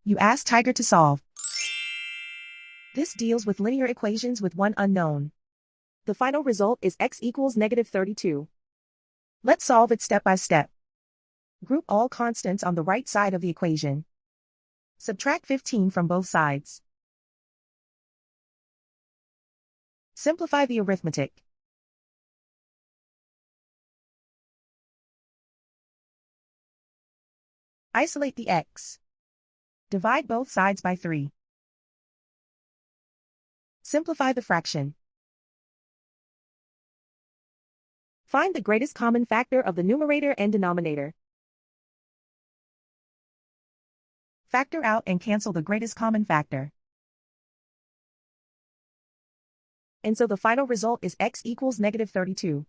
You ask Tiger to solve. This deals with linear equations with one unknown. The final result is x equals -32. Let's solve it step by step. Group all constants on the right side of the equation. Subtract 15 from both sides. Simplify the arithmetic. Isolate the x. Divide both sides by 3. Simplify the fraction. Find the greatest common factor of the numerator and denominator. Factor out and cancel the greatest common factor. And so the final result is x equals -32.